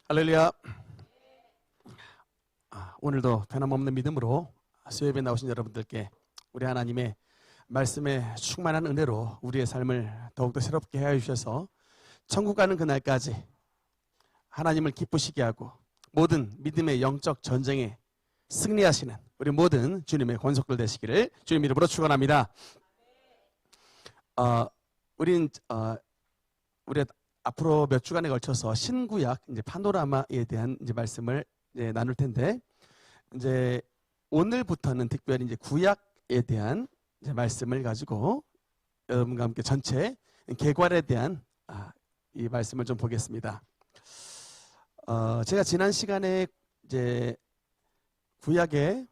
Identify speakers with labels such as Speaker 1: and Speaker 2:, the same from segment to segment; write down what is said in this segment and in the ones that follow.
Speaker 1: 할렐루야. 오늘도 변함없는 믿음으로 수요예배 나오신 여러분들께 우리 하나님의 말씀에 충만한 은혜로 우리의 삶을 더욱더 새롭게 해 주셔서 천국 가는 그날까지 하나님을 기쁘시게 하고 모든 믿음의 영적 전쟁에 승리하시는 우리 모든 주님의 권속들 되시기를 주님 이름으로 축원합니다. 우리 앞으로 몇 주간에 걸쳐서 신구약 이제 파노라마에 대한 이제 말씀을 이제 나눌 텐데, 이제 오늘부터는 특별히 이제 구약에 대한 이제 말씀을 가지고 여러분과 함께 전체 계괄에 대한 이 말씀을 좀 보겠습니다. 제가 지난 시간에 이제 구약의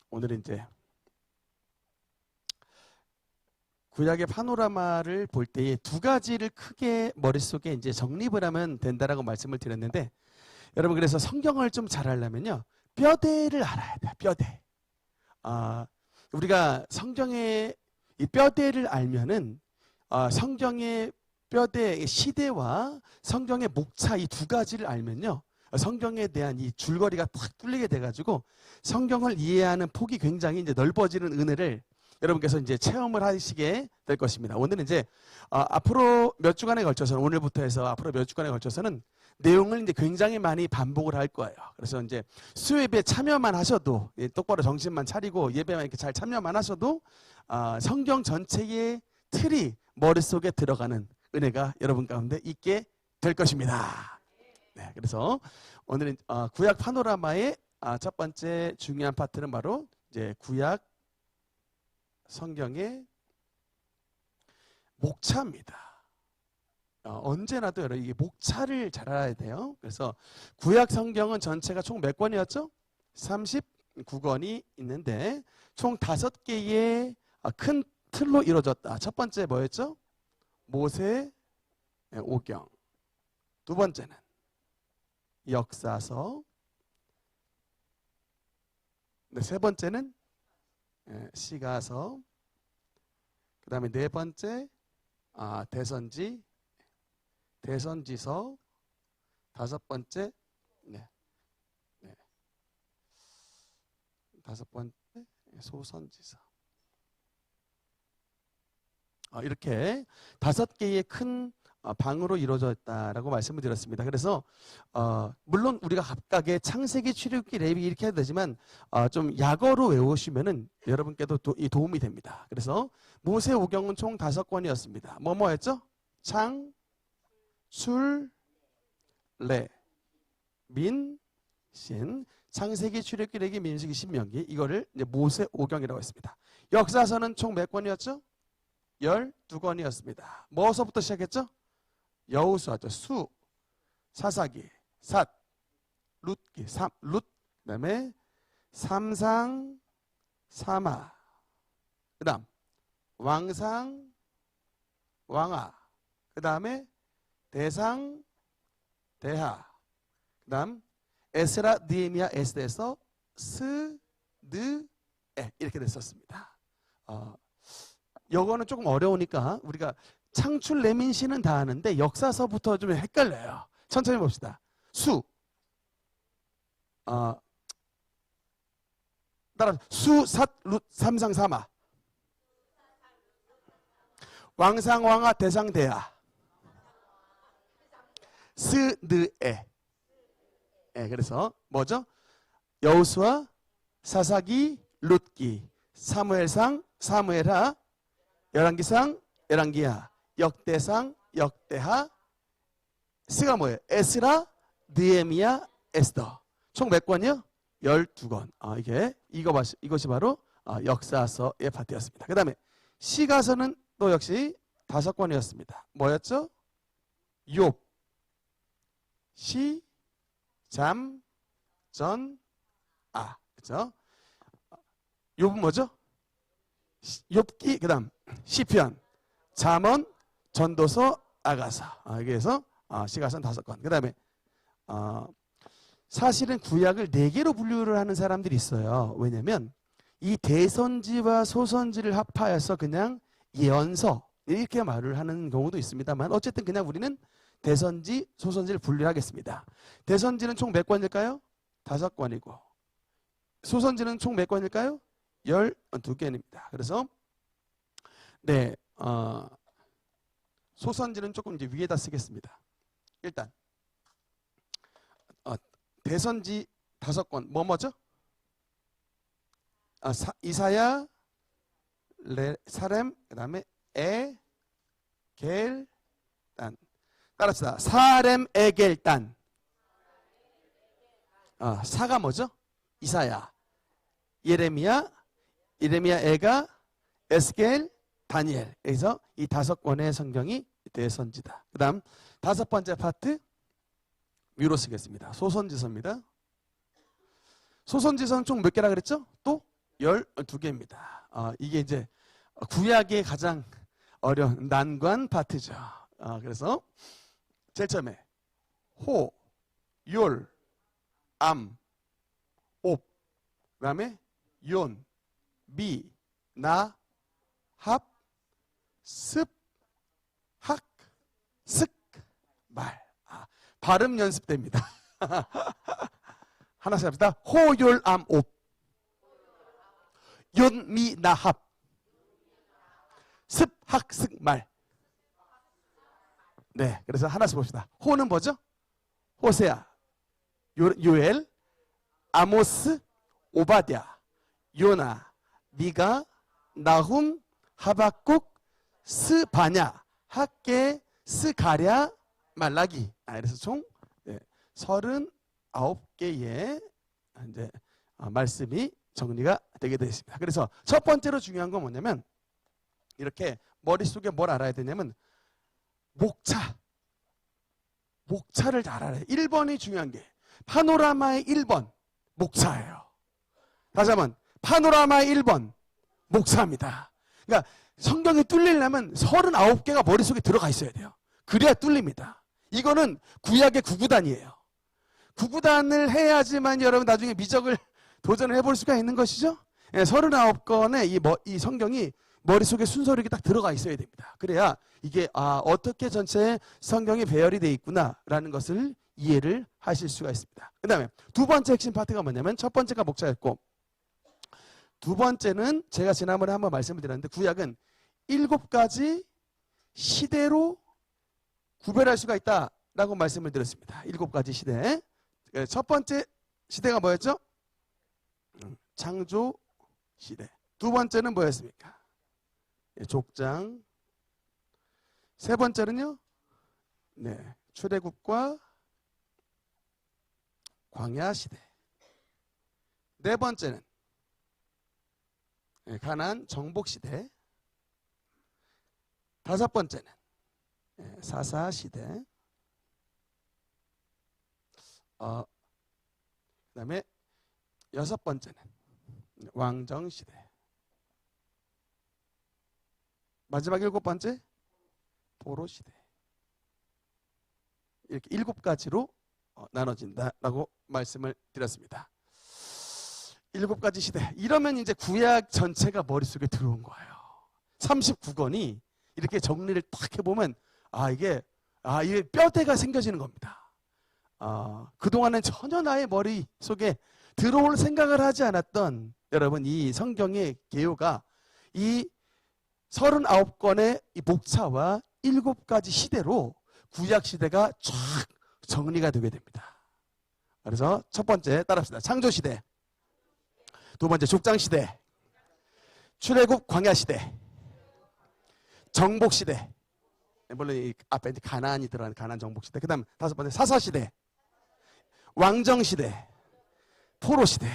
Speaker 1: 오늘은 이제 구약의 파노라마를 볼 때에 두 가지를 크게 머릿속에 이제 정립을 하면 된다라고 말씀을 드렸는데, 여러분 그래서 성경을 좀 잘 알려면요 뼈대를 알아야 돼요. 뼈대. 우리가 성경의 이 뼈대를 알면은 성경의 뼈대의 시대와 성경의 목차 이 두 가지를 알면요 성경에 대한 이 줄거리가 탁 뚫리게 돼가지고 성경을 이해하는 폭이 굉장히 이제 넓어지는 은혜를 여러분께서 이제 체험을 하시게 될 것입니다. 오늘은 이제 앞으로 몇 주간에 걸쳐서는, 오늘부터 해서 앞으로 몇 주간에 걸쳐서는 내용을 이제 굉장히 많이 반복을 할 거예요. 그래서 이제 수요예배 참여만 하셔도, 똑바로 정신만 차리고 예배만 이렇게 잘 참여만 하셔도 성경 전체의 틀이 머릿속에 들어가는 은혜가 여러분 가운데 있게 될 것입니다. 네, 그래서 오늘은 구약 파노라마의 첫 번째 중요한 파트는 바로 이제 구약 성경의 목차입니다. 언제나도 여러분 이게 목차를 잘 알아야 돼요. 그래서 구약 성경은 전체가 총 몇 권이었죠? 39권이 있는데 총 5개의 큰 틀로 이루어졌다. 첫 번째 뭐였죠? 모세 오경. 두 번째는 역사서. 네, 세 번째는 시가서. 그 다음에 네 번째 대선지서. 다섯 번째 소선지서. 이렇게 5개의 큰 방으로 이루어졌다라고 말씀을 드렸습니다. 그래서 물론 우리가 각각의 창세기, 출애굽기, 레위기 이렇게 해야 되지만 좀 약어로 외우시면은 여러분께도 도움이 됩니다. 그래서 모세 오경은 총 5권이었습니다. 뭐였죠? 창, 술, 레, 민, 신. 창세기, 출애굽기, 레위기, 민수기, 신명기. 이거를 이제 모세 오경이라고 했습니다. 역사서는 총 몇 권이었죠? 12권이었습니다. 뭐서부터 시작했죠? 여호수아죠. 수, 사사기, 삿, 룻기, 룻, 그 다음에 삼상, 사마, 그 다음 왕상, 왕하, 그 다음에 대상, 대하, 그 다음 에스라, 느헤미야, 에스더에서 스, 느, 에 이렇게 됐었습니다. 요거는 조금 어려우니까 우리가 창출, 레민시는 다 아는데 역사서부터 좀 헷갈려요. 천천히 봅시다. 수, 따라 수, 삿, 룻, 삼상, 사마, 왕상, 왕하, 대상, 대하, 스, 느, 에. 그래서 뭐죠? 여호수아, 사사기, 룻기, 사무엘상, 사무엘하, 열왕기상, 열왕기하, 역대상, 역대하, 스가 뭐예요? 에스라, 느헤미야, 에스더. 총 몇 권이요? 12권. 이것이 바로 역사서의 파트였습니다. 그 다음에 시가서는 또 역시 5권이었습니다. 뭐였죠? 욥, 시, 잠, 전, 그죠? 욥은 뭐죠? 욥기, 그 다음 시편, 잠언, 전도서, 아가서. 이렇게 해서 시가서는 5권. 그 다음에 사실은 구약을 4개로 분류를 하는 사람들이 있어요. 왜냐면 이 대선지와 소선지를 합하여서 그냥 예언서 이렇게 말을 하는 경우도 있습니다만, 어쨌든 그냥 우리는 대선지, 소선지를 분류하겠습니다. 대선지는 총 몇 권일까요? 5권이고 소선지는 총 몇 권일까요? 12개입니다. 그래서 네, 소선지는 조금 이제 위에다 쓰겠습니다. 일단 대선지 5권 뭐죠? 이사야, 사렘, 그 다음에 겔, 단. 따라합시다. 사렘, 겔, 단. 사가 뭐죠? 이사야, 예레미야, 에가, 에스겔, 다니엘. 그래서 이 5권의 성경이 대선지다. 그 다음 5번째 파트 위로 쓰겠습니다. 소선지서입니다. 소선지서는 총 몇 개라 그랬죠? 또 12개입니다. 이게 이제 구약의 가장 어려운 난관 파트죠. 그래서 제일 처음에 호, 율, 암, 옵, 그 다음에 연, 미, 나, 합, 습, 학, 슥, 말. 발음 연습됩니다. 하나씩 합시다. 호, 율, 암, 옵, 연, 미, 나, 합, 습, 학, 슥, 말. 네, 그래서 하나씩 봅시다. 호는 뭐죠? 호세아, 요엘, 아모스, 오바댜, 요나, 미가, 나훔, 하박국, 스바냐, 학계, 스가랴, 말라기. 그래서 총 39개의 이제 말씀이 정리가 되게 되어 있습니다. 그래서 첫 번째로 중요한 건 뭐냐면 이렇게 머릿속에 뭘 알아야 되냐면 목차를 잘 알아야 돼요. 1번이 중요한 게 파노라마의 1번 목차예요. 다시 한번 파노라마의 1번 목차입니다. 그러니까 성경이 뚫리려면 39개가 머릿속에 들어가 있어야 돼요. 그래야 뚫립니다. 이거는 구약의 구구단이에요. 구구단을 해야지만 여러분 나중에 미적을 도전을 해볼 수가 있는 것이죠. 39권의 이 성경이 머릿속에 순서로 이렇게 딱 들어가 있어야 됩니다. 그래야 이게 어떻게 전체 성경이 배열이 되어 있구나라는 것을 이해를 하실 수가 있습니다. 그 다음에 두 번째 핵심 파트가 뭐냐면 첫 번째가 목차였고 두 번째는 제가 지난번에 한번 말씀을 드렸는데 구약은 7가지 시대로 구별할 수가 있다라고 말씀을 드렸습니다. 7가지 시대. 첫 번째 시대가 뭐였죠? 창조 시대. 두 번째는 뭐였습니까? 족장. 세 번째는요? 네, 출애굽과 광야 시대. 네 번째는 가나안 정복 시대. 다섯 번째는 사사 시대. 그다음에 여섯 번째는 왕정 시대. 마지막 7번째 포로 시대. 이렇게 7가지로 나눠진다라고 말씀을 드렸습니다. 7가지 시대. 이러면 이제 구약 전체가 머릿속에 들어온 거예요. 39권이 이렇게 정리를 딱 해보면 이게 뼈대가 생겨지는 겁니다. 그동안은 전혀 나의 머릿속에 들어올 생각을 하지 않았던 여러분 이 성경의 개요가 이 39권의 이 목차와 7가지 시대로 구약 시대가 쫙 정리가 되게 됩니다. 그래서 첫 번째 따라합시다. 창조 시대. 두 번째 족장 시대. 출애굽 광야 시대. 정복 시대. 물론 이 앞에 이제 가나안이 들어가는 가나안 정복 시대. 그다음 다섯 번째 사사 시대. 왕정 시대. 포로 시대.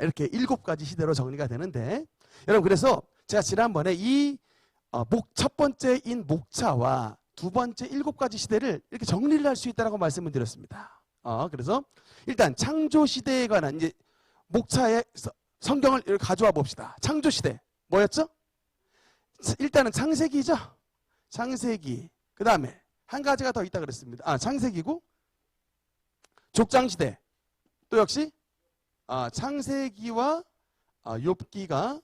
Speaker 1: 이렇게 7가지 시대로 정리가 되는데 여러분 그래서 제가 지난번에 이 첫 번째인 목차와 두 번째 7가지 시대를 이렇게 정리를 할 수 있다고 말씀을 드렸습니다. 그래서 일단 창조 시대에 관한 이제 목차의 성경을 가져와 봅시다. 창조 시대 뭐였죠? 일단은 창세기죠. 창세기. 그 다음에 한 가지가 더 있다 그랬습니다. 창세기고 족장 시대. 또 역시 창세기와 욥기가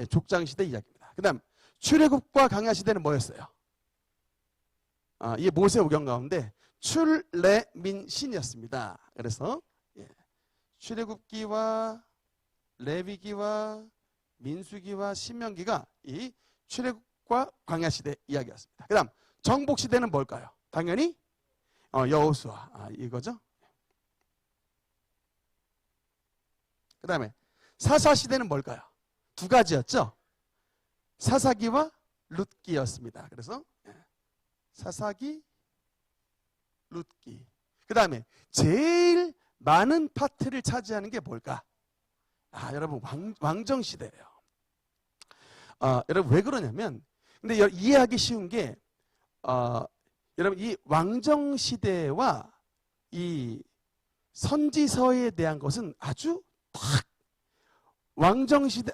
Speaker 1: 족장 시대 이야기입니다. 그 다음 출애굽과 광야 시대는 뭐였어요? 이게 모세 오경 가운데 출레민신이었습니다. 그래서 출애굽기와 레위기와 민수기와 신명기가 이 출애굽과 광야 시대 이야기였습니다. 그다음 정복 시대는 뭘까요? 당연히 여호수아 이거죠. 그다음에 사사 시대는 뭘까요? 두 가지였죠. 사사기와 룻기였습니다. 그래서 사사기, 룻기. 그다음에 제일 많은 파트를 차지하는 게 뭘까? 여러분 왕정 시대예요. 여러분 왜 그러냐면, 근데 이해하기 쉬운 게 여러분 이 왕정 시대와 이 선지서에 대한 것은 아주 딱 왕정 시대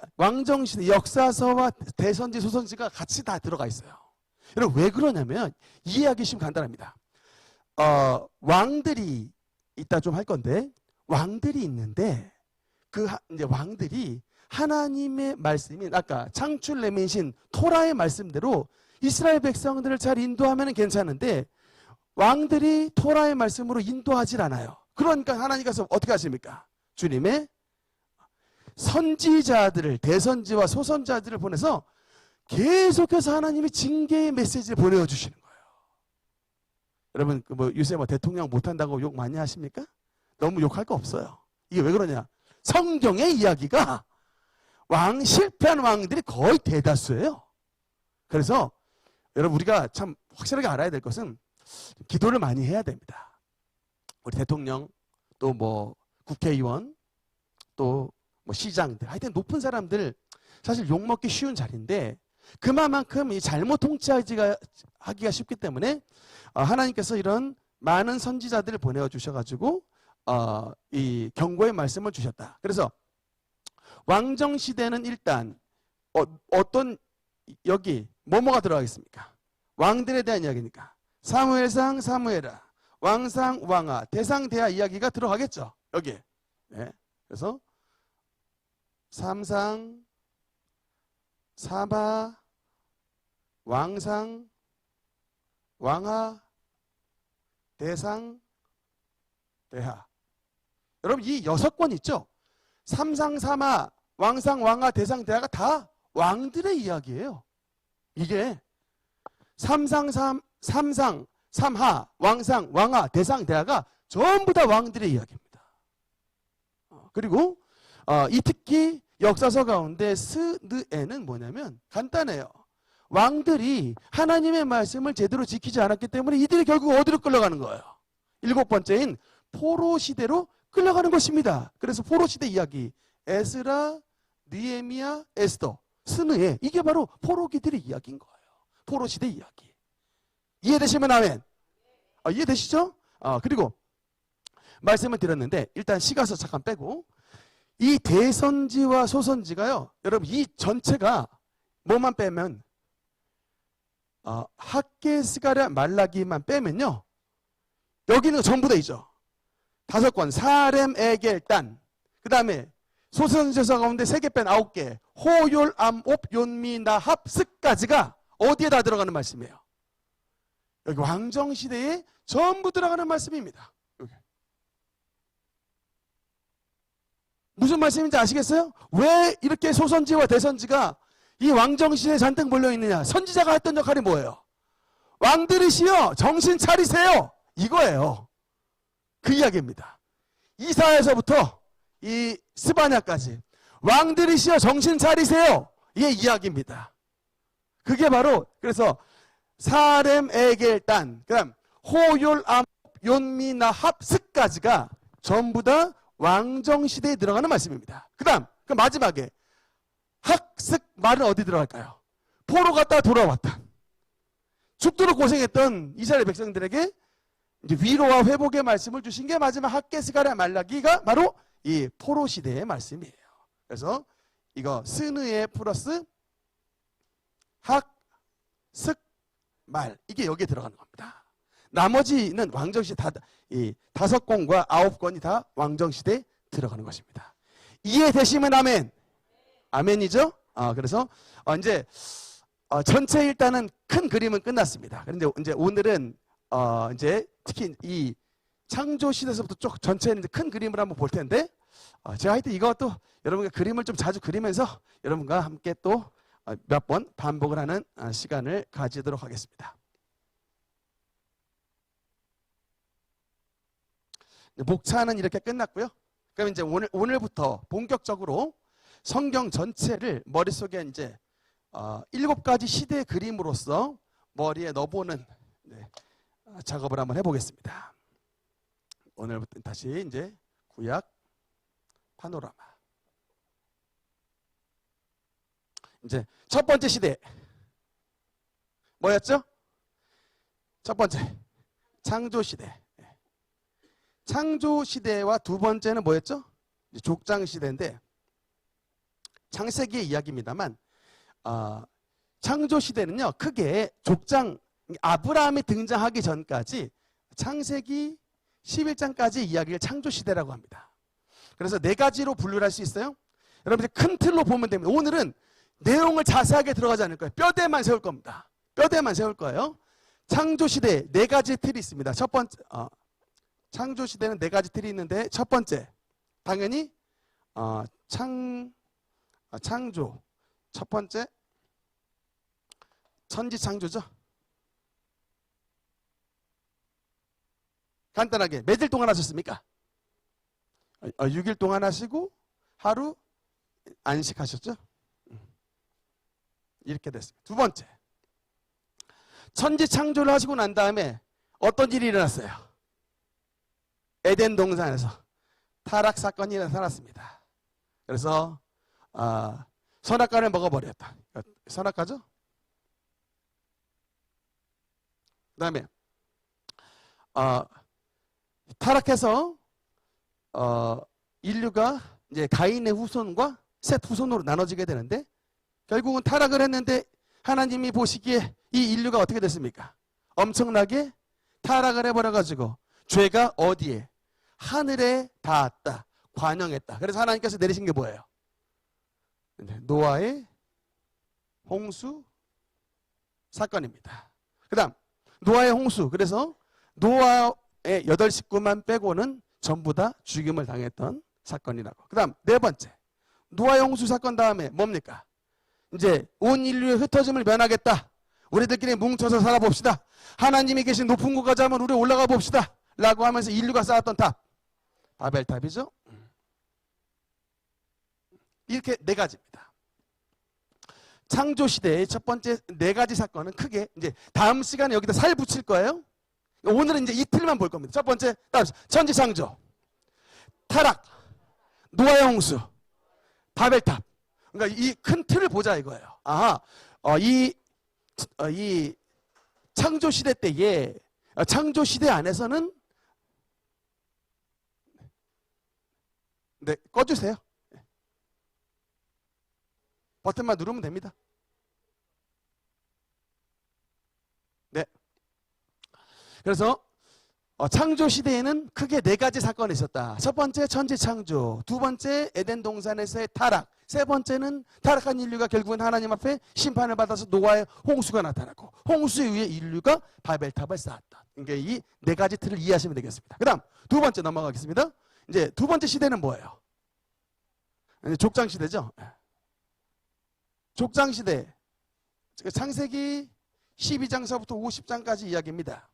Speaker 1: 역사서와 대선지 소선지가 같이 다 들어가 있어요. 여러분 왜 그러냐면 이해하기 쉬운 간단합니다. 왕들이 이따 좀 할 건데, 왕들이 있는데 이제 왕들이 하나님의 말씀인 아까 창출 레민신 토라의 말씀대로 이스라엘 백성들을 잘 인도하면 괜찮은데, 왕들이 토라의 말씀으로 인도하질 않아요. 그러니까 하나님께서 어떻게 하십니까? 주님의 선지자들을, 대선지와 소선자들을 보내서 계속해서 하나님이 징계의 메시지를 보내주시는 거예요. 여러분 요새 대통령 못한다고 욕 많이 하십니까? 너무 욕할 거 없어요. 이게 왜 그러냐? 성경의 이야기가 실패한 왕들이 거의 대다수예요. 그래서 여러분 우리가 참 확실하게 알아야 될 것은 기도를 많이 해야 됩니다. 우리 대통령, 또 국회의원, 또 시장들, 하여튼 높은 사람들 사실 욕먹기 쉬운 자리인데, 그만큼 이 잘못 통치하기가 쉽기 때문에 하나님께서 이런 많은 선지자들을 보내어 주셔가지고 이 경고의 말씀을 주셨다. 그래서 왕정 시대는 일단 어떤 여기 뭐가 들어가겠습니까? 왕들에 대한 이야기니까 사무엘상, 사무엘하, 왕상, 왕하, 대상, 대하 이야기가 들어가겠죠. 여기에. 그래서 삼상, 사마, 왕상, 왕하, 대상, 대하. 여러분 이 6권 있죠? 삼상, 사마, 왕상, 왕하, 대상, 대하가 다 왕들의 이야기예요. 이게 삼상, 삼하, 왕상, 왕하, 대상, 대하가 전부 다 왕들의 이야기입니다. 그리고 이 특히 역사서 가운데 스느에는 뭐냐면 간단해요. 왕들이 하나님의 말씀을 제대로 지키지 않았기 때문에 이들이 결국 어디로 끌려가는 거예요? 7번째인 포로 시대로 끌려가는 것입니다. 그래서 포로 시대 이야기, 에스라, 느헤미야, 에스더, 스느에, 이게 바로 포로기들의 이야기인 거예요. 포로 시대 이야기. 이해되시면 아멘. 이해되시죠? 그리고 말씀을 드렸는데 일단 시가서 잠깐 빼고, 이 대선지와 소선지가요, 여러분 이 전체가 뭐만 빼면 학개, 스가랴, 말라기만 빼면요, 여기는 전부 다 있죠. 5권, 사렘, 에겔, 단. 그 다음에 소선지서 가운데 3개 뺀 9개, 호율, 암옵, 윤미, 나합, 스까지가 어디에 다 들어가는 말씀이에요? 여기 왕정시대에 전부 들어가는 말씀입니다. 여기. 무슨 말씀인지 아시겠어요? 왜 이렇게 소선지와 대선지가 이 왕정시대에 잔뜩 몰려있느냐? 선지자가 했던 역할이 뭐예요? 왕들이시여 정신 차리세요, 이거예요. 그 이야기입니다. 이사야서부터 이 스바냐까지 왕들이시여 정신 차리세요, 이게 이야기입니다. 그게 바로 그래서 사렘, 에겔, 단, 그 다음 호율, 암, 윤미, 나합, 스까지가 전부 다 왕정시대에 들어가는 말씀입니다. 그 다음 그 마지막에 학습 말은 어디 들어갈까요? 포로 갔다 돌아왔다, 죽도록 고생했던 이스라엘 백성들에게 이제 위로와 회복의 말씀을 주신 게 마지막 학개, 스가랴, 말라기가 바로 이 포로 시대의 말씀이에요. 그래서 이거 스느에 플러스 학, 습, 말, 이게 여기에 들어가는 겁니다. 나머지는 왕정시대 이 5권과 9권이 다 왕정시대에 들어가는 것입니다. 이해되시면 아멘. 아멘이죠? 그래서 이제 전체 일단은 큰 그림은 끝났습니다. 그런데 이제 오늘은 이제 특히 이 창조 시대에서부터 쭉 전체는 큰 그림을 한번 볼 텐데 제가 하여튼 이것도 여러분과 그림을 좀 자주 그리면서 여러분과 함께 또 몇 번 반복을 하는 시간을 가지도록 하겠습니다. 목차는 이렇게 끝났고요. 그럼 이제 오늘부터 본격적으로 성경 전체를 머릿속에 이제 7가지 시대의 그림으로서 머리에 넣어보는 작업을 한번 해보겠습니다. 오늘부터 다시 이제 구약 파노라마. 이제 첫 번째 시대 뭐였죠? 첫 번째 창조 시대. 창조 시대와 두 번째는 뭐였죠? 족장 시대인데 창세기의 이야기입니다만 창조 시대는요 크게 족장 아브라함이 등장하기 전까지 창세기 11장까지 이야기를 창조 시대라고 합니다. 그래서 4가지로 분류를 할 수 있어요. 여러분들 큰 틀로 보면 됩니다. 오늘은 내용을 자세하게 들어가지 않을 거예요. 뼈대만 세울 겁니다. 뼈대만 세울 거예요. 창조 시대 4가지 틀이 있습니다. 첫 번째 창조 시대는 4가지 틀이 있는데 첫 번째 당연히 창조 첫 번째 천지창조죠. 간단하게 며칠 동안 하셨습니까? 6일 동안 하시고 하루 안식하셨죠? 이렇게 됐습니다. 두 번째 천지창조를 하시고 난 다음에 어떤 일이 일어났어요? 에덴 동산에서 타락 사건이 나타났습니다. 그래서 선악과를 먹어버렸다. 선악과죠? 그 다음에 타락해서 인류가 이제 가인의 후손과 셋 후손으로 나눠지게 되는데 결국은 타락을 했는데 하나님이 보시기에 이 인류가 어떻게 됐습니까? 엄청나게 타락을 해버려가지고 죄가 어디에? 하늘에 닿았다. 관영했다. 그래서 하나님께서 내리신 게 뭐예요? 노아의 홍수 사건입니다. 그 다음 노아의 홍수. 그래서 노아의 8 식구만 빼고는 전부 다 죽임을 당했던 사건이라고. 그 다음 4번째 노아의 홍수 사건 다음에 뭡니까? 이제 온 인류의 흩어짐을 면하겠다. 우리들끼리 뭉쳐서 살아봅시다. 하나님이 계신 높은 곳 가자 하면 우리 올라가 봅시다. 라고 하면서 인류가 쌓았던 탑. 바벨탑이죠. 이렇게 4가지입니다. 창조시대의 첫 번째 4가지 사건은 크게 이제 다음 시간에 여기다 살 붙일 거예요. 오늘은 이제 이틀만 볼 겁니다. 첫 번째 천지창조, 타락, 노아의 홍수, 바벨탑. 그러니까 이 큰 틀을 보자 이거예요. 이 창조 시대 때에 창조 시대 안에서는 네, 꺼주세요. 버튼만 누르면 됩니다. 네. 그래서 창조 시대에는 크게 4가지 사건이 있었다. 첫 번째 천지창조, 두 번째 에덴 동산에서의 타락, 세 번째는 타락한 인류가 결국은 하나님 앞에 심판을 받아서 노아의 홍수가 나타나고 홍수에 의해 인류가 바벨탑을 쌓았다. 그러니까 이 4가지 틀을 이해하시면 되겠습니다. 그 다음 두 번째 넘어가겠습니다. 이제 두 번째 시대는 뭐예요? 족장 시대죠. 족장 시대 창세기 12장서부터 50장까지 이야기입니다.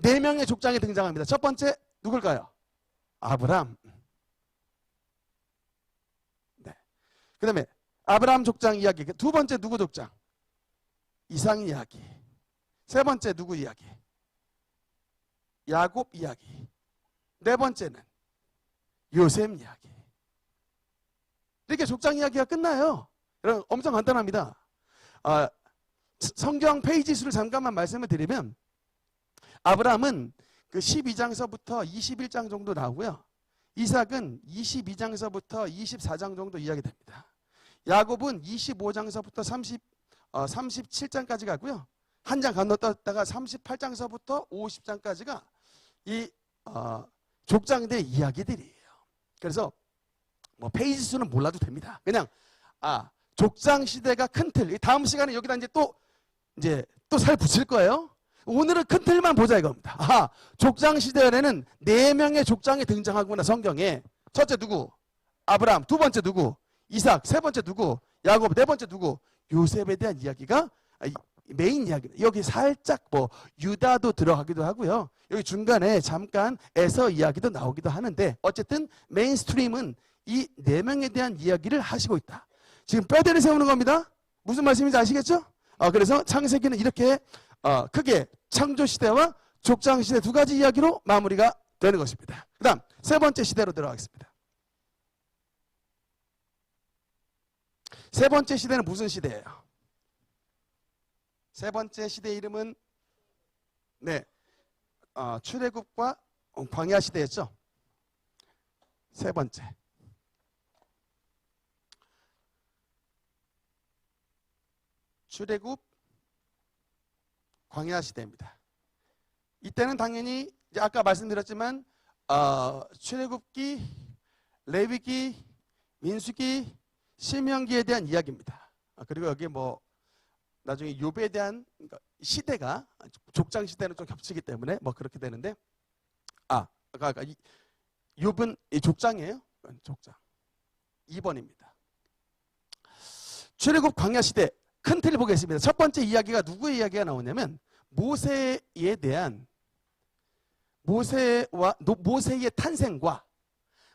Speaker 1: 4명의 족장이 등장합니다. 첫 번째 누굴까요? 아브람. 네. 그 다음에 아브람 족장 이야기. 두 번째 누구 족장? 이삭 이야기. 세 번째 누구 이야기? 야곱 이야기. 4번째는 요셉 이야기. 이렇게 족장 이야기가 끝나요. 여러분 엄청 간단합니다. 성경 페이지 수를 잠깐만 말씀을 드리면 아브람은 그 12장서부터 21장 정도 나오고요. 이삭은 22장서부터 24장 정도 이야기됩니다. 야곱은 25장서부터 37장까지 가고요. 한 장 건너뛰었다가 38장서부터 50장까지가 이 족장들의 이야기들이에요. 그래서 뭐 페이지 수는 몰라도 됩니다. 그냥 족장 시대가 큰 틀. 다음 시간에 여기다 이제 또 이제 또 살 붙일 거예요. 오늘은 큰 틀만 보자 이겁니다. 아, 족장 시대에는 4명의 족장이 등장하구나 성경에. 첫째 누구? 아브라함. 두 번째 누구? 이삭. 세 번째 누구? 야곱. 네 번째 누구? 요셉에 대한 이야기가 메인 이야기입니다. 여기 살짝 뭐 유다도 들어가기도 하고요. 여기 중간에 잠깐 에서 이야기도 나오기도 하는데 어쨌든 메인스트림은 이 4명에 대한 이야기를 하시고 있다. 지금 뼈대를 세우는 겁니다. 무슨 말씀인지 아시겠죠? 그래서 창세기는 이렇게 크게 창조시대와 족장시대 두 가지 이야기로 마무리가 되는 것입니다. 그 다음 세 번째 시대로 들어가겠습니다. 세 번째 시대는 무슨 시대예요? 세 번째 시대 이름은 출애굽과 광야 시대였죠. 세 번째. 출애굽 광야 시대입니다. 이때는 당연히 이제 아까 말씀드렸지만 출애굽기, 레위기, 민수기, 신명기에 대한 이야기입니다. 그리고 여기 뭐 나중에 욥에 대한 시대가 족장 시대는 좀 겹치기 때문에 뭐 그렇게 되는데 욥은 족장이에요. 족장 2번입니다. 출애굽 광야 시대 큰 틀을 보겠습니다. 첫 번째 이야기가 누구의 이야기가 나오냐면 모세에 대한 모세의 탄생과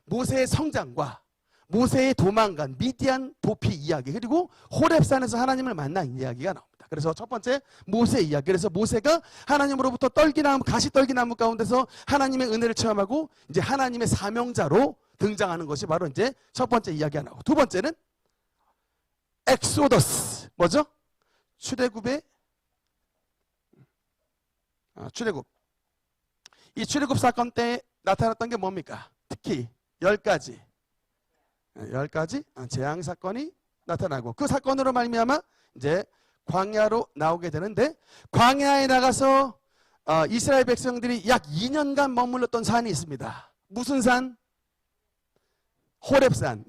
Speaker 1: 모세의 성장과 모세의 도망간 미디안 도피 이야기 그리고 호렙산에서 하나님을 만난 이야기가 나옵니다. 그래서 첫 번째 모세 이야기. 그래서 모세가 하나님으로부터 가시 떨기나무 가운데서 하나님의 은혜를 체험하고 이제 하나님의 사명자로 등장하는 것이 바로 이제 첫 번째 이야기가 나오고 두 번째는 엑소더스 뭐죠? 출애굽의 출애굽. 이 출애굽 사건 때 나타났던 게 뭡니까? 특히 10가지 재앙 사건이 나타나고 그 사건으로 말미암아 이제 광야로 나오게 되는데 광야에 나가서 이스라엘 백성들이 약 2년간 머물렀던 산이 있습니다. 무슨 산? 호렙산,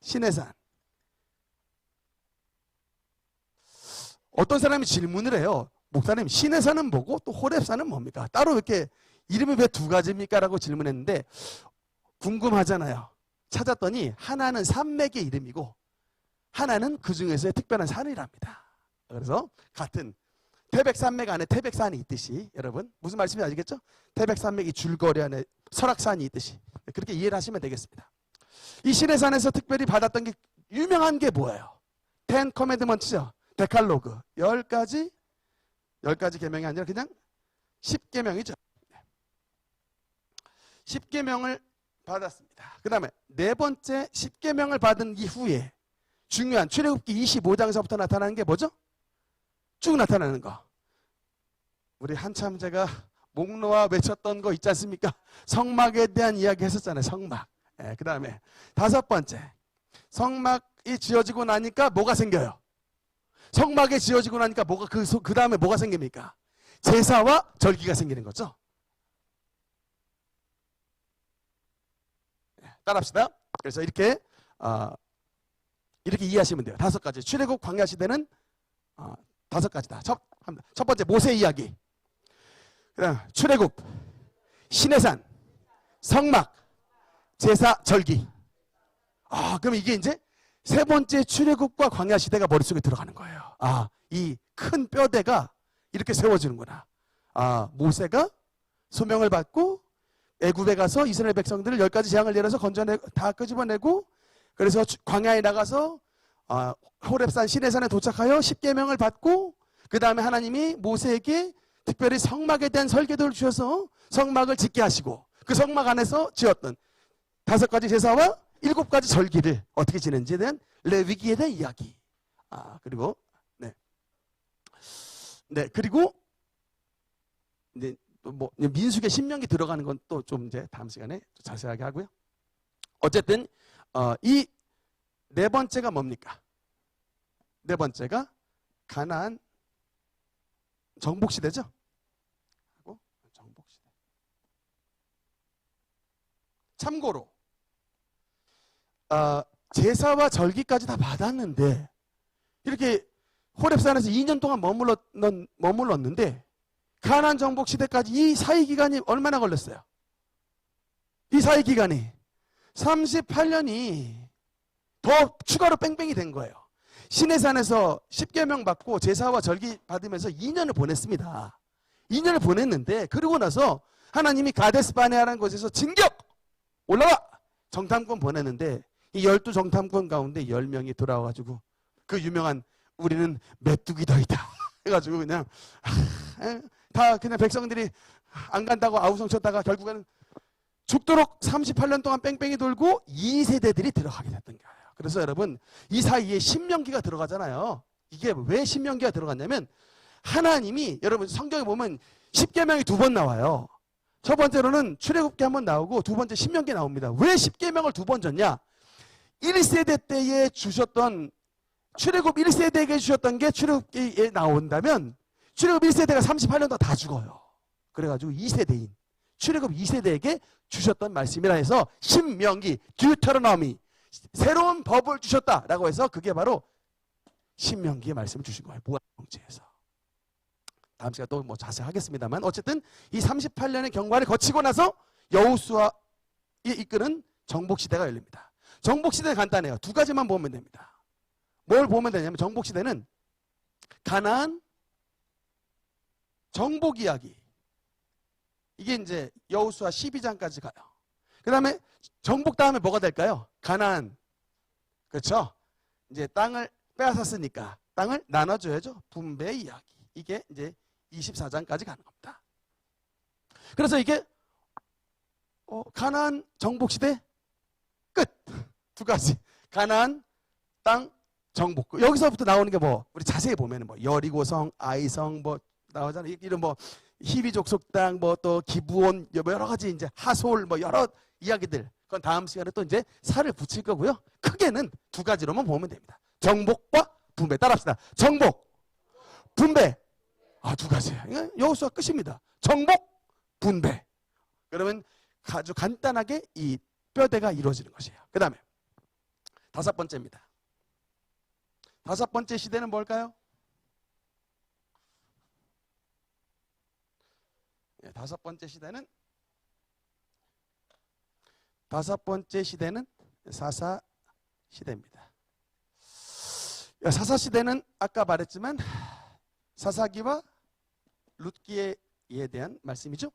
Speaker 1: 신의 산. 어떤 사람이 질문을 해요. 목사님, 신의 산은 뭐고 또 호렙산은 뭡니까? 따로 이렇게 이름이 왜 두 가지입니까? 라고 질문했는데 궁금하잖아요. 찾았더니 하나는 산맥의 이름이고 하나는 그 중에서의 특별한 산이랍니다. 그래서 같은 태백산맥 안에 태백산이 있듯이 여러분 무슨 말씀인지 아시겠죠? 태백산맥이 줄거리 안에 설악산이 있듯이 그렇게 이해를 하시면 되겠습니다. 이 신의 산에서 특별히 받았던 게 유명한 게 뭐예요? 10 커맨드먼트죠. 데칼로그 10가지 계명이 아니라 그냥 10계명이죠. 10계명을 받았습니다. 그 다음에 네 번째 10계명을 받은 이후에 중요한 출애굽기 25장서부터 나타나는 게 뭐죠? 쭉 나타나는 거. 우리 한참 제가 목 놓아 외쳤던 거 있지 않습니까? 성막에 대한 이야기 했었잖아요. 성막. 그 다음에 다섯 번째 성막이 지어지고 나니까 뭐가 생겨요? 성막에 지어지고 나니까 뭐가 그 다음에 뭐가 생깁니까? 제사와 절기가 생기는 거죠. 따라합시다. 그래서 이렇게 이해하시면 돼요. 5가지. 출애굽 광야 시대는 5가지다. 첫 번째 모세 이야기. 그다음 출애굽, 신의 산, 성막, 제사, 절기. 그럼 이게 이제 세 번째 출애굽과 광야 시대가 머릿속에 들어가는 거예요. 이 큰 뼈대가 이렇게 세워지는구나. 모세가 소명을 받고 애굽에 가서 이스라엘 백성들을 10가지 재앙을 내려서 건져내고 다 끄집어내고 그래서 광야에 나가서 호렙산 시내산에 도착하여 10계명을 받고 그 다음에 하나님이 모세에게 특별히 성막에 대한 설계도를 주셔서 성막을 짓게 하시고 그 성막 안에서 지었던 5가지 제사와 7가지 절기를 어떻게 지는지에 대한 레위기에 대한 이야기. 그리고 그리고 이제 뭐 민수기에 신명기 들어가는 건 또 좀 이제 다음 시간에 자세하게 하고요. 어쨌든 이 네 번째가 뭡니까? 네 번째가 가나안 정복 시대죠. 하고 정복 시대. 참고로 제사와 절기까지 다 받았는데 이렇게 호렙산에서 2년 동안 머물렀는데 가나안 정복 시대까지 이 사이 기간이 얼마나 걸렸어요? 이 사이 기간이 38년이 더 추가로 뺑뺑이 된 거예요. 시내산에서 10계명 받고 제사와 절기 받으면서 2년을 보냈습니다. 2년을 보냈는데 그러고 나서 하나님이 가데스 바네아라는 곳에서 진격! 올라와! 정탐꾼 보냈는데 이 12정탐꾼 가운데 10명이 돌아와가지고 그 유명한 우리는 메뚜기더이다 해가지고 그냥 다 그냥 백성들이 안 간다고 아우성 쳤다가 결국에는 죽도록 38년 동안 뺑뺑이 돌고 2세대들이 들어가게 됐던 거예요. 그래서 여러분 이 사이에 신명기가 들어가잖아요. 이게 왜 신명기가 들어갔냐면 하나님이 여러분 성경에 보면 10계명이 2번 나와요. 첫 번째로는 출애굽기 1번 나오고 두 번째 신명기 나옵니다. 왜 10계명을 2번 줬냐? 1세대 때에 주셨던 출애굽 1세대에게 주셨던 게 출애굽기에 나온다면 출애굽 1세대가 38년 더 다 죽어요. 그래가지고 2세대인 출애굽 2세대에게 주셨던 말씀이라 해서 신명기, 듀테로노미 새로운 법을 주셨다라고 해서 그게 바로 신명기의 말씀을 주신 거예요. 모압정지에서. 다음 시간에 또 뭐 자세히 하겠습니다만 어쨌든 이 38년의 경과를 거치고 나서 여호수아에 이끄는 정복시대가 열립니다. 정복시대는 간단해요. 2가지만 보면 됩니다. 뭘 보면 되냐면 정복시대는 가나안 정복 이야기. 이게 이제 여호수아 12장까지 가요. 그 다음에 정복 다음에 뭐가 될까요? 가나안. 그렇죠? 이제 땅을 빼앗았으니까 땅을 나눠줘야죠. 분배 이야기. 이게 이제 24장까지 가는 겁니다. 그래서 이게 가나안 정복시대 끝. 2가지. 가나안 땅 정복. 여기서부터 나오는 게 뭐 우리 자세히 보면은 뭐 여리고성, 아이성 뭐 나오잖아요. 이런 뭐 히비족 속당 뭐 또 기브온 여러 가지 이제 하솔 뭐 여러 이야기들. 그건 다음 시간에 또 이제 살을 붙일 거고요. 크게는 2가지로만 보면 됩니다. 정복과 분배. 따라합시다. 정복, 분배. 2가지예요. 여호수아 끝입니다. 정복, 분배. 그러면 아주 간단하게 이 뼈대가 이루어지는 것이에요. 그 다음에 5번째입니다. 5번째 시대는 뭘까요? 5번째 시대는 사사 시대입니다. 사사 시대는 아까 말했지만 사사기와 룻기에 대한 말씀이죠.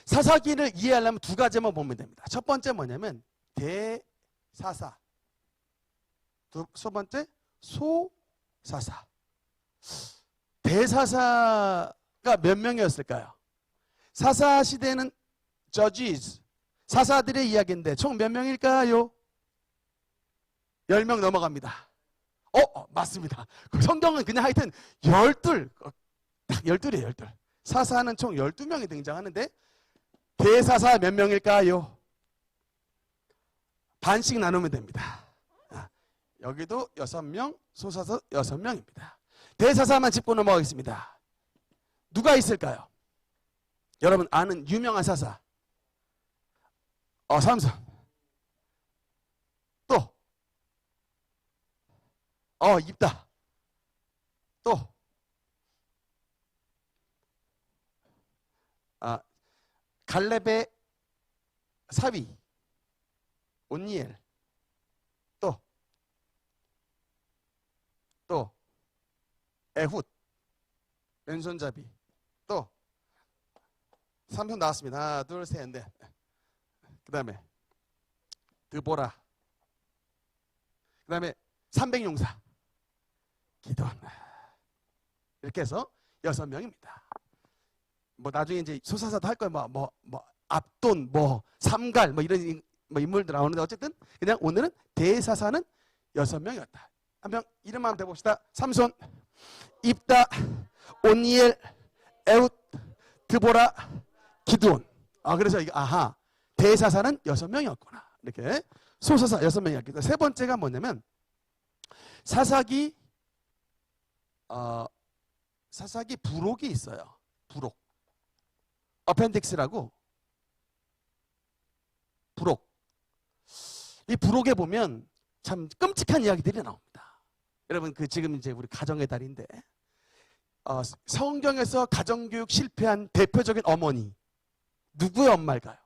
Speaker 1: 사사기를 이해하려면 2가지만 보면 됩니다. 첫 번째 뭐냐면 대사사, 두 번째 소사사. 대사사가 몇 명이었을까요? 사사 시대는 judges, 사사들의 이야기인데 총 몇 명일까요? 10명 넘어갑니다. 맞습니다. 성경은 그냥 하여튼 12, 딱 12이에요. 12. 사사는 총 12명이 등장하는데 대사사 몇 명일까요? 반씩 나누면 됩니다. 여기도 6명, 소사사 6명입니다. 대사사만 짚고 넘어가겠습니다. 누가 있을까요? 여러분 아는 유명한 사사. 삼손. 또 입다. 또 갈렙의 사위 온니엘. 또 에훗 왼손잡이. 또 삼손 나왔습니다. 하나 둘 셋 넷. 그 다음에 드보라. 그 다음에 300용사 기도원. 이렇게 해서 6명입니다. 뭐 나중에 이제 소사사도 할 거예요. 뭐 압돈, 뭐 삼갈, 뭐 이런 뭐 인물들 나오는데 어쨌든 그냥 오늘은 대사사는 6명이었다. 한 명 이름만 대봅시다. 삼손, 입다, 온니엘, 에훗, 드보라, 기드온. 그래서 이게 대사사는 6명이었구나. 이렇게 소사사 6명이었기. 세 번째가 뭐냐면 사사기 부록이 있어요. 부록. 어펜딕스라고 부록. 이 부록에 보면 참 끔찍한 이야기들이 나옵니다. 여러분 그 지금 이제 우리 가정의 달인데 성경에서 가정교육 실패한 대표적인 어머니 누구의 엄마일까요?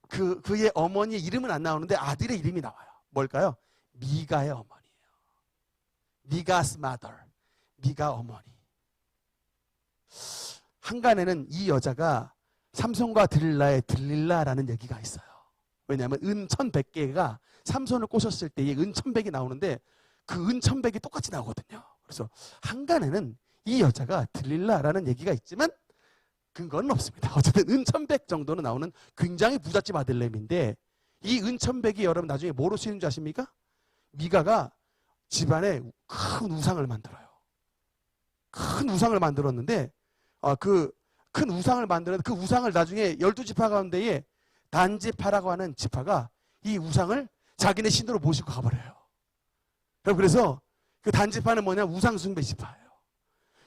Speaker 1: 그의 어머니의 이름은 안 나오는데 아들의 이름이 나와요. 뭘까요? 미가의 어머니예요. 미가's mother. 미가 어머니. 한간에는 이 여자가 삼손과 들릴라의 들릴라라는 얘기가 있어요. 왜냐하면 은 1100개가 삼손을 꼬셨을 때에 은 1100이 나오는데 그 은 1100이 똑같이 나오거든요. 그래서 한간에는 이 여자가 들릴라라는 얘기가 있지만 근거는 없습니다. 어쨌든 은 1100 정도는 나오는 굉장히 부잣집 아들내미인데 이 은 1100이 여러분 나중에 뭐로 쓰이는 줄 아십니까? 미가가 집안에 큰 우상을 만들어요. 큰 우상을 만들었는데 그 큰 우상을 만드는 그 우상을 나중에 12지파 가운데에 단지파라고 하는 지파가 이 우상을 자기네 신으로 모시고 가버려요. 그래서 그 단지파는 뭐냐? 우상 숭배 지파예요.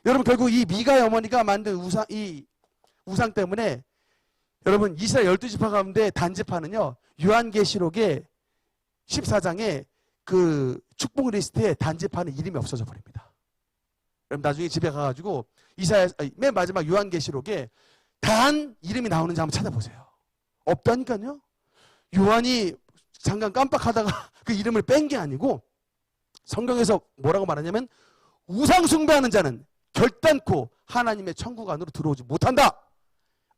Speaker 1: 여러분 결국 이 미가의 어머니가 만든 이 우상 때문에 여러분 이스라엘 12지파 가운데 단지파는요. 요한계시록의 14장에 그 축복 리스트에 단지파는 이름이 없어져 버립니다. 그럼 나중에 집에 가가지고 맨 마지막 요한계시록에 단 이름이 나오는지 한번 찾아보세요. 없다니까요. 요한이 잠깐 깜빡하다가 그 이름을 뺀 게 아니고 성경에서 뭐라고 말하냐면 우상 숭배하는 자는 결단코 하나님의 천국 안으로 들어오지 못한다.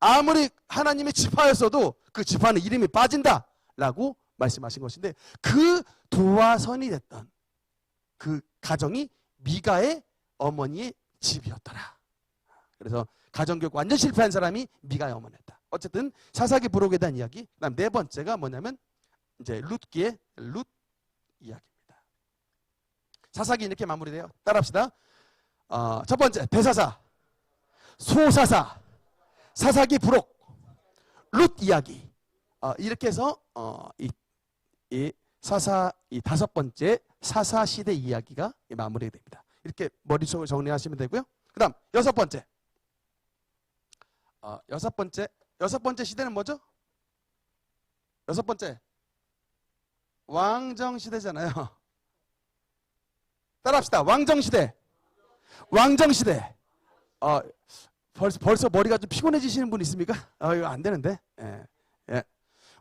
Speaker 1: 아무리 하나님의 지파였어도 그 지파는 이름이 빠진다 라고 말씀하신 것인데 그 도화선이 됐던 그 가정이 미가의 어머니의 집이었더라. 그래서 가정교육 완전 실패한 사람이 미가의 어머니였다. 어쨌든 사사기 부록에 대한 이야기. 그다음 네 번째가 뭐냐면 이제 룻기의 룻 이야기입니다. 사사기 이렇게 마무리돼요. 따라합시다. 첫 번째 대사사, 소사사, 사사기 부록, 룻 이야기. 이렇게 해서 이 다섯 번째 사사 시대 이야기가 마무리됩니다. 이렇게 머릿속을 정리하시면 되고요. 그다음 여섯 번째 시대는 뭐죠? 여섯 번째 왕정시대잖아요. 따라합시다. 왕정시대. 벌써 머리가 좀 피곤해지시는 분 있습니까? 이거 안 되는데. 예.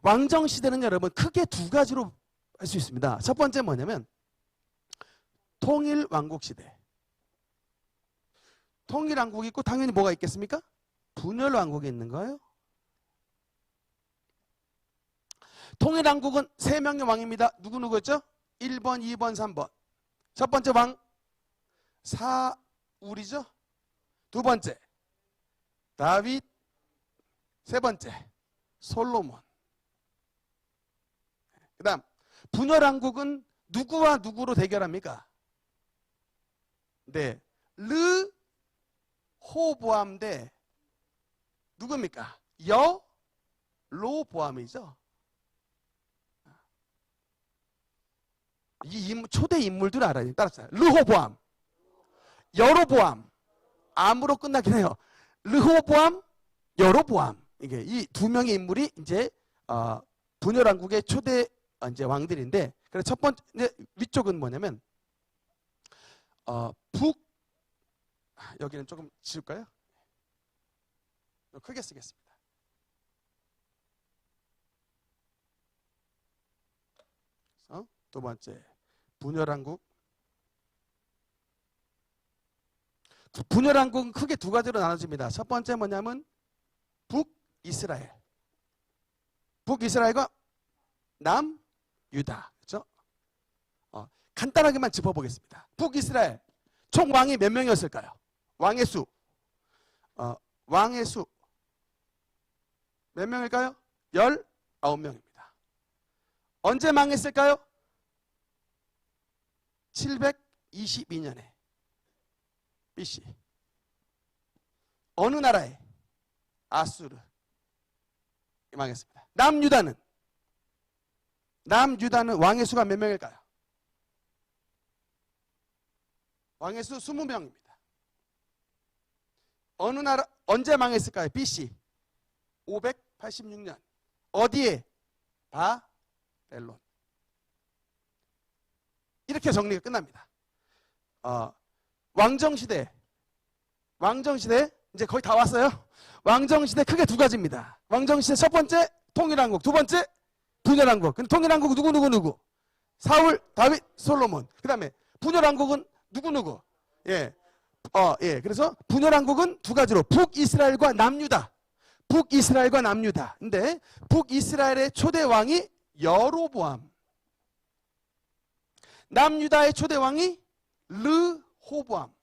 Speaker 1: 왕정시대는 여러분 크게 두 가지로 할 수 있습니다. 첫 번째 뭐냐면 통일왕국시대. 통일왕국이 있고 당연히 뭐가 있겠습니까? 분열왕국이 있는 거예요. 통일왕국은 3명의 왕입니다. 누구였죠? 1번, 2번, 3번. 첫 번째 왕 사울이죠. 두 번째 다윗. 세 번째 솔로몬. 그 다음 분열왕국은 누구와 누구로 대결합니까? 네, 르호보암 대 누굽니까? 여로보암이죠. 이 초대 인물들 알아요. 따라서 르호보암, 여로보암. 암으로 끝나긴 해요. 르호보암, 여로보암. 이게 이 두 명의 인물이 이제 분열왕국의 초대 이제 왕들인데, 그래서 첫 번째 위쪽은 뭐냐면 여기는 조금 지울까요? 크게 쓰겠습니다. 그래서 두 번째 분열왕국. 분열왕국은 크게 두 가지로 나눠집니다. 첫 번째 뭐냐면 북이스라엘. 북이스라엘과 남유다. 그렇죠? 간단하게만 짚어보겠습니다. 북이스라엘 총 왕이 몇 명이었을까요? 왕의 수. 왕의 수 몇 명일까요? 19명입니다. 언제 망했을까요? 722년에 BC. 어느 나라에? 아수르. 망했습니다. 남유다는 왕의 수가 몇 명일까요? 왕의 수 20명입니다. 어느 나라 언제 망했을까요? BC 586년. 어디에? 바벨론. 이렇게 정리가 끝납니다. 왕정시대 이제 거의 다 왔어요. 왕정시대 크게 두 가지입니다. 왕정시대 첫 번째 통일왕국, 두 번째 분열왕국. 근데 통일왕국 누구? 사울, 다윗, 솔로몬. 그 다음에 분열왕국은 누구? 예. 그래서 분열왕국은 두 가지로 북이스라엘과 남유다. 근데 북이스라엘의 초대 왕이 여로보암. 남유다의 초대 왕이 르호보암.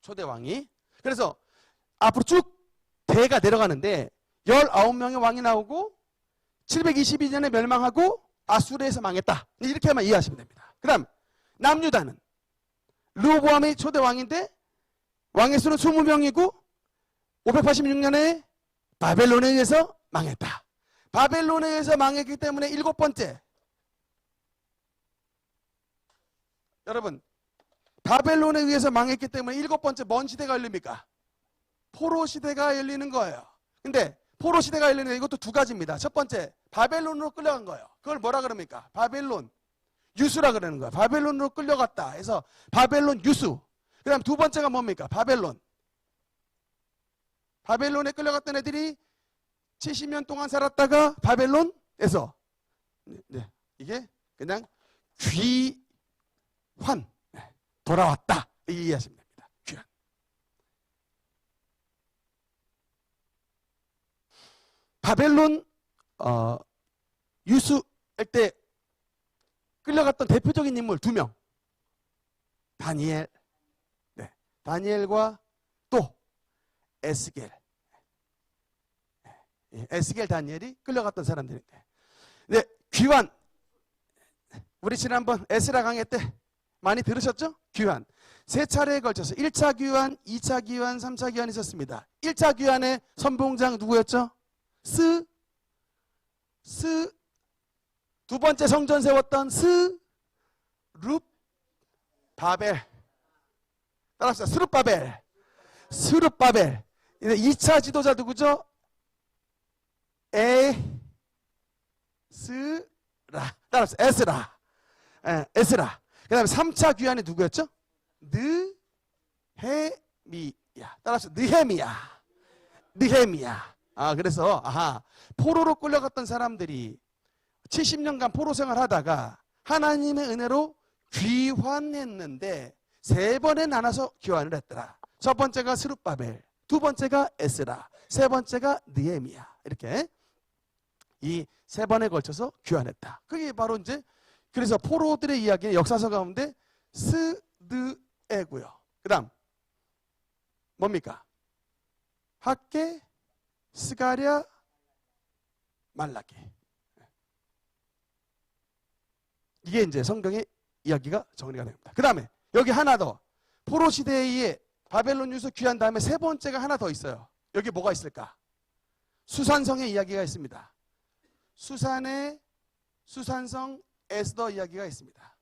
Speaker 1: 초대 왕이. 그래서 앞으로 쭉 대가 내려가는데 19명의 왕이 나오고 722년에 멸망하고 아수르에서 망했다. 이렇게만 이해하시면 됩니다. 그 다음 남유다는 르호보암이 초대 왕인데 왕의 수는 20명이고 586년에 바벨론에 의해서 망했다. 바벨론에 의해서 망했기 때문에 일곱 번째. 여러분, 바벨론에 의해서 망했기 때문에 일곱 번째 뭔 시대가 열립니까? 포로 시대가 열리는 거예요. 근데 포로 시대가 열리는 이것도 두 가지입니다. 첫 번째, 바벨론으로 끌려간 거예요. 그걸 뭐라 그럽니까? 바벨론 유수라 그러는 거예요. 바벨론으로 끌려갔다 해서 바벨론 유수. 그 다음 두 번째가 뭡니까? 바벨론. 바벨론에 끌려갔던 애들이 70년 동안 살았다가 바벨론에서 이게 그냥 귀환 돌아왔다 이해하시면 됩니다. 귀환. 바벨론 유수할 때 끌려갔던 대표적인 인물 두 명. 다니엘. 다니엘과 또 에스겔. 에스겔 다니엘이 끌려갔던 사람들인데. 네, 귀환. 우리 지난번 에스라 강의 때 많이 들으셨죠? 귀환. 세 차례에 걸쳐서 1차 귀환, 2차 귀환, 3차 귀환이 있었습니다. 1차 귀환의 선봉장 누구였죠? 두 번째 성전 세웠던 스룹바벨. 따라합시다. 스룹바벨. 2차 지도자 누구죠? 따라합시다. 에스라. 그 다음에 3차 귀환이 누구였죠? 느헤미야. 따라합시다. 느헤미야. 그래서 포로로 끌려갔던 사람들이 70년간 포로 생활하다가 하나님의 은혜로 귀환했는데 세 번에 나눠서 귀환을 했더라. 첫 번째가 스룹바벨, 두 번째가 에스라, 세 번째가 느헤미야. 이렇게 이 세 번에 걸쳐서 귀환했다. 그게 바로 이제 그래서 포로들의 이야기의 역사서 가운데 스드에고요. 그 다음 뭡니까? 학개, 스가랴, 말라기. 이게 이제 성경의 이야기가 정리가 됩니다. 그 다음에 여기 하나 더. 포로 시대에 바벨론 유수 귀한 다음에 세 번째가 하나 더 있어요. 여기 뭐가 있을까? 수산성의 이야기가 있습니다. 수산성 에스더 이야기가 있습니다.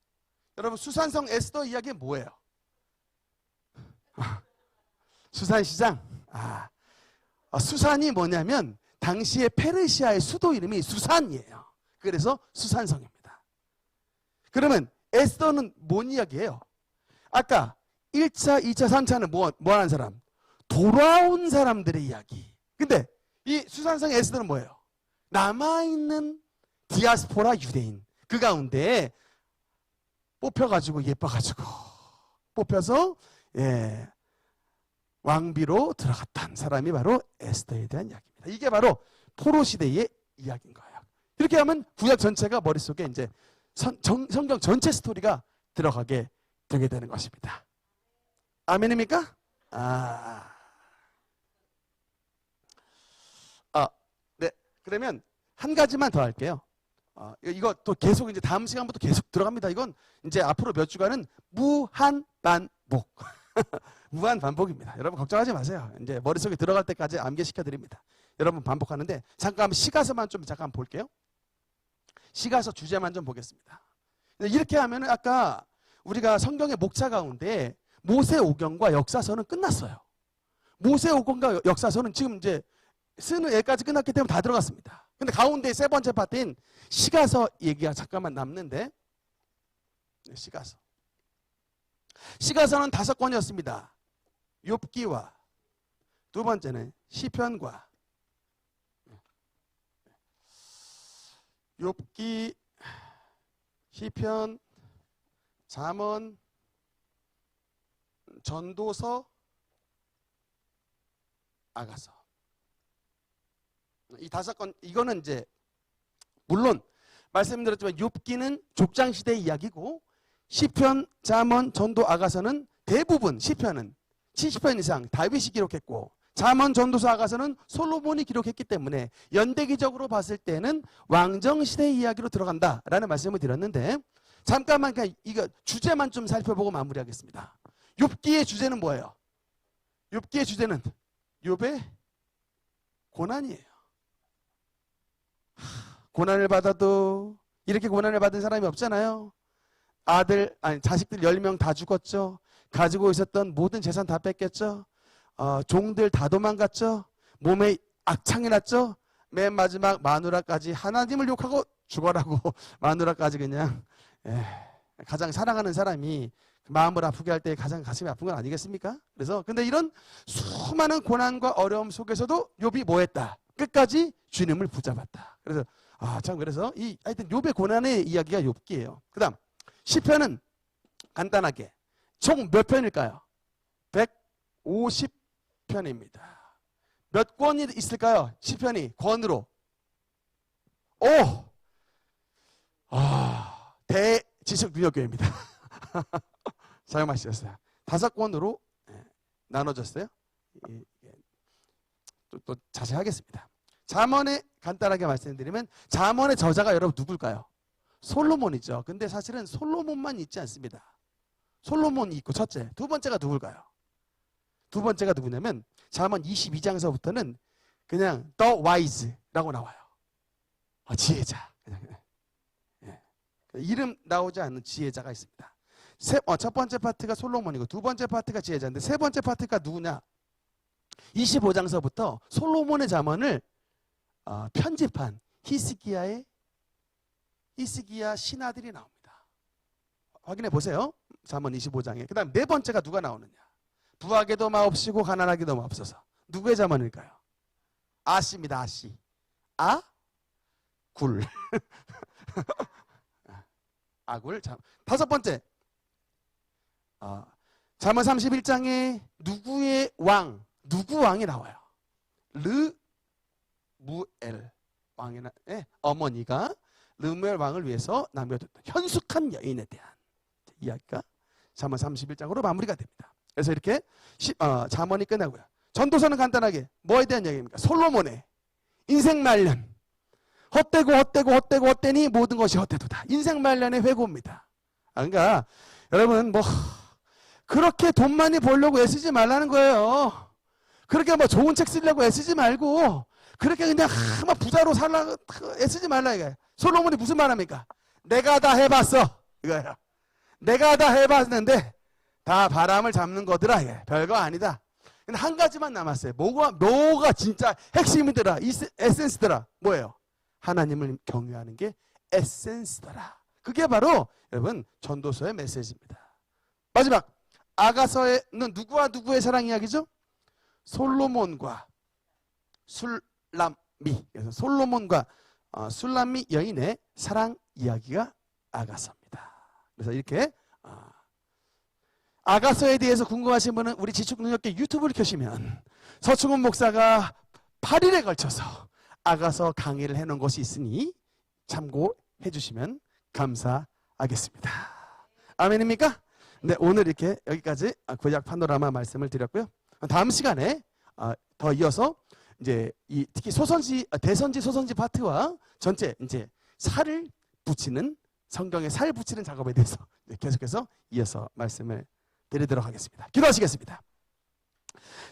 Speaker 1: 여러분, 수산성 에스더 이야기 뭐예요? 수산시장. 수산이 뭐냐면 당시에 페르시아의 수도 이름이 수산이에요. 그래서 수산성입니다. 그러면 에스더는 뭔 이야기예요? 아까 1차, 2차, 3차는 뭐 하는 사람? 돌아온 사람들의 이야기. 근데 이 수산성 에스더는 뭐예요? 남아있는 디아스포라 유대인. 그 가운데 뽑혀가지고 예뻐가지고 뽑혀서 왕비로 들어갔던 사람이 바로 에스더에 대한 이야기입니다. 이게 바로 포로 시대의 이야기인 거예요. 이렇게 하면 구약 전체가 머릿속에 이제 성경 전체 스토리가 들어가게 되게 되는 것입니다. 아멘입니까? 네. 그러면 한 가지만 더 할게요. 이거 또 계속 이제 다음 시간부터 계속 들어갑니다. 이건 이제 앞으로 몇 주간은 무한 반복. 무한 반복입니다. 여러분 걱정하지 마세요. 이제 머릿속에 들어갈 때까지 암기시켜 드립니다. 여러분 반복하는데 잠깐 시가서만 좀 잠깐 볼게요. 시가서 주제만 좀 보겠습니다. 이렇게 하면 아까 우리가 성경의 목차 가운데 모세오경과 역사서는 끝났어요. 모세오경과 역사서는 지금 이제 쓰는 애까지 끝났기 때문에 다 들어갔습니다. 근데 가운데 세 번째 파트인 시가서 얘기가 잠깐만 남는데, 시가서. 시가서는 5권이었습니다. 욥기와 두 번째는 시편과 욥기, 시편, 잠언, 전도서, 아가서. 이 5권, 이거는 이제 물론 말씀드렸지만 욥기는 족장 시대 이야기고, 시편, 잠언, 전도, 아가서는 대부분 시편은 70편 이상 다윗이 기록했고, 잠언, 전도서, 아가서는 솔로몬이 기록했기 때문에 연대기적으로 봤을 때는 왕정 시대 이야기로 들어간다라는 말씀을 드렸는데, 잠깐만 그냥 이거 주제만 좀 살펴보고 마무리하겠습니다. 욥기의 주제는 뭐예요? 욥기의 주제는 욥의 고난이에요. 고난을 받아도 이렇게 고난을 받은 사람이 없잖아요. 자식들 10명 다 죽었죠. 가지고 있었던 모든 재산 다 뺏겼죠. 종들 다 도망갔죠. 몸에 악창이 났죠. 맨 마지막 마누라까지 하나님을 욕하고 죽어라고 마누라까지 그냥 가장 사랑하는 사람이 마음을 아프게 할 때 가장 가슴이 아픈 건 아니겠습니까? 그래서 근데 이런 수많은 고난과 어려움 속에서도 욥이 뭐했다? 끝까지 주님을 붙잡았다. 그래서 그래서 하여튼 욥의 고난의 이야기가 욥기예요. 그다음 시편은 간단하게 총 몇 편일까요? 150편입니다. 몇 권이 있을까요? 시편이 권으로. 대지식능력교회입니다. 잘 마셨어요. 5권으로 나눠졌어요. 또 자세하겠습니다. 잠언에 간단하게 말씀드리면, 잠언의 저자가 여러분 누굴까요? 솔로몬이죠. 근데 사실은 솔로몬만 있지 않습니다. 솔로몬이 있고 첫째, 두 번째가 누굴까요? 두 번째가 누구냐면 잠언 22장서부터는 그냥 the wise라고 나와요. 지혜자. 이름 나오지 않는 지혜자가 있습니다. 첫 번째 파트가 솔로몬이고 두 번째 파트가 지혜자인데, 세 번째 파트가 누구냐? 25장서부터 솔로몬의 잠언을 편집한 히스기야 신하들이 나옵니다. 확인해 보세요. 잠언 25장에. 그 다음 네 번째가 누가 나오느냐? 부하게도 마옵시고 가난하게도 마옵소서. 누구의 잠언일까요? 아씨입니다. 아씨. 굴. 아굴. 다섯 번째, 잠언 31장에 누구의 왕, 누구 왕이 나와요? 르무엘 왕의 어머니가 르무엘 왕을 위해서 남겨뒀던 현숙한 여인에 대한 이야기가 잠언 31장으로 마무리가 됩니다. 그래서 이렇게 잠언이 끝나고요. 전도서는 간단하게 뭐에 대한 이야기입니까? 솔로몬의 인생 말년. 헛되니 모든 것이 헛되도다. 인생 말년의 회고입니다. 그러니까 여러분 그렇게 돈 많이 벌려고 애쓰지 말라는 거예요. 그렇게 좋은 책 쓰려고 애쓰지 말고 그렇게 그냥 막 부자로 살라고 애쓰지 말라 이거예요. 솔로몬이 무슨 말합니까? 내가 다 해봤어 이거예요. 내가 다 해봤는데 다 바람을 잡는 거더라. 이게 별거 아니다. 근데 한 가지만 남았어요. 뭐가 진짜 핵심이더라, 에센스더라. 뭐예요? 하나님을 경외하는 게 에센스더라. 그게 바로 여러분 전도서의 메시지입니다. 마지막 아가서에는 누구와 누구의 사랑 이야기죠? 솔로몬과 술람미. 그래서 솔로몬과 술람미 여인의 사랑 이야기가 아가서입니다. 그래서 이렇게 아가서에 대해서 궁금하신 분은 우리 지축능력계 유튜브를 켜시면 서충훈 목사가 8일에 걸쳐서 아가서 강의를 해놓은 것이 있으니 참고해 주시면 감사하겠습니다. 아멘입니까? 네, 오늘 이렇게 여기까지 구약 파노라마 말씀을 드렸고요. 다음 시간에 더 이어서 이제 특히 대선지 소선지 파트와 전체 이제 살을 붙이는 성경에 살 붙이는 작업에 대해서 계속해서 이어서 말씀을 드리도록 하겠습니다. 기도하시겠습니다.